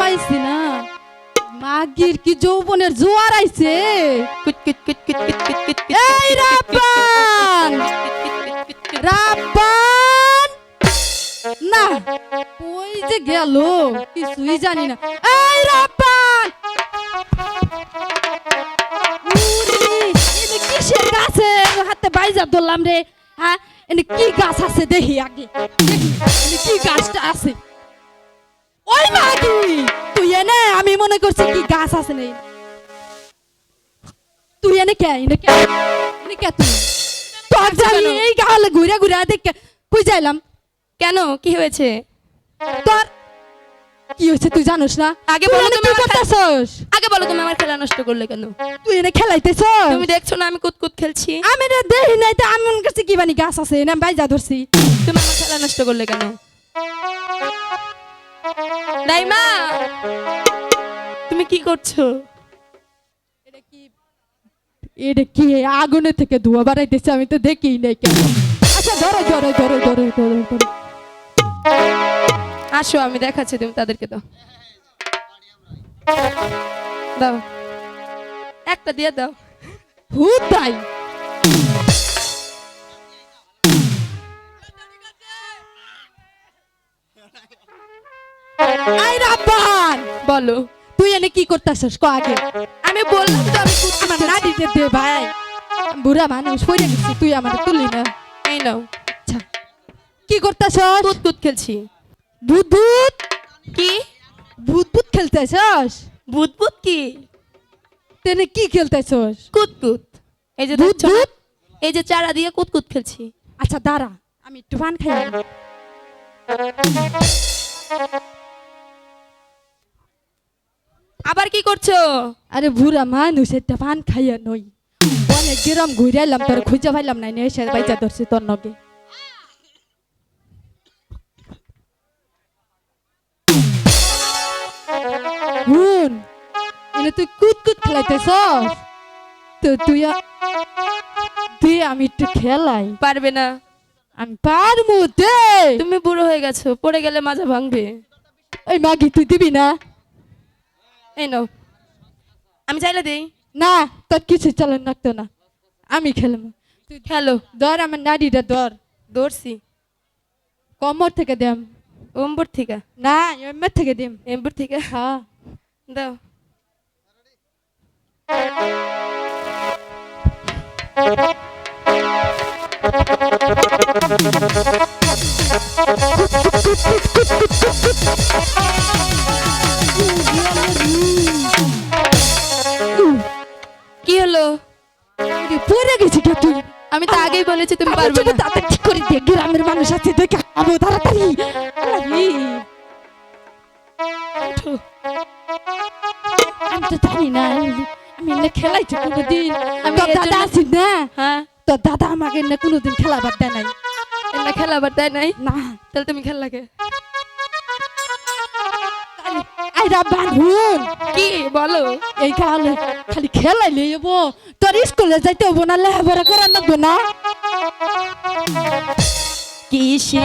পাইছি না মাগির কি যৌবনের জোয়ার আইছে এই রাব্বান রাব্বান না কই যে গেল কিছুই জানি না এই রাব্বান এনে কিসের গাছে হাতে বাইজা ধরলাম রে হ্যাঁ এনে কি গাছ আছে দেখি আগে দেখি এনে কি গাছটা আছে ওই মাগি তুই এনে আমি মনে করছি কি গাছ আছে নেই তুই এনে কে তুই তোর জানি এই গালে ঘুরে ঘুরে দেখে কই যাইলাম কেন কি হয়েছে তোর কি হয়েছে তুই জানোস না আগে বলো তুমি কি করতেছস আগে বলো তুমি আমার খেলা নষ্ট করলে কেন তুই এনে খেলাইতেছস তুমি দেখছো না আমি কুতকুত খেলছি আমি রে দেখি নাই তো আমি মনে করছি কি বানি গাছ আছে না বাইজা ধরছি তুমি আমার খেলা নষ্ট করলে কেন নাইমা তুমি কি করছো এটা কি আগুনে থেকে ধোঁয়া বাড়াইতেছে আমি তো দেখি নাই কেন আচ্ছা ধরো ধরো ধরো ধরো ধরো ধরো আসো আমি দেখাচ্ছি তুমি তাদেরকে দাও দাও একটা দিয়ে দাও ভূত তাই আই রাব্বান বলো তুই এনে কি করতেছস ক আগে আমি বললাম তো আমি আমার নাড়িতে দে ভাই বুড়া মানুষ পড়ে গেছি তুই আমাকে তুললি না এই নাও আচ্ছা কি করতেছস কুতকুত খেলছি ভূত ভূত কি ভূত ভূত খেলতেছস ভূত ভূত কি তেনে কি খেলতেছস কুতকুত এই যে ভূত দেখছো না? ভূত এই যে চারা দিয়ে কুতকুত খেলছি আচ্ছা দাঁড়া আমি একটু পান খাই আবার কি করছো আরে বুড়া মানুষ একটা পান খাইয়া নই অনেক গেরাম ঘুরে এলাম তোর খুঁজে পাইলাম না এসে বাইজা ধরছি তোর নগে হুন এনে তুই কুত কুত খেলাইতেছস তো তুই আমি একটু খেলাই পারবে না আমি পারমু দে তুমি বুড়ো হয়ে গেছো পড়ে গেলে মাজা ভাঙবে ওই মাগি তুই দিবি না এই নাও আমি চাইলে দেই না তোর কিছু চালান রাখতো না আমি খেলব তুই খেলো ধর আমার নাড়িটা ধর দৌড়ছি কমর থেকে দেম ওম্বর থেকে না এমএর থেকে দেম এম্বর থেকে হ্যাঁ দাও কি হলো পড়ে গেছি কে তুই আমি তো আগেই বলেছি তুমি পারবে না তাতে ঠিক করে দিয়ে গ্রামের মানুষ আছে দেখে আবো তাড়াতাড়ি উঠো। আমি তো জানি না আমি এনে খেলাইছি কোনোদিন আমি তোর এর দাদা জন্য- আছিস না হ্যাঁ তোর দাদা আমাকে এনে কোনোদিন খেলাবার দেয় নাই এমনি খেলা আবার তাই নাই না তাহলে তুমি খেললাকে আই রাব্বান হুন কি বলো এই কালে খালি খেলাইলে যাবো তোর স্কুলে যাইতে হবো না লেখাপড়া করার লাগবো না কিসে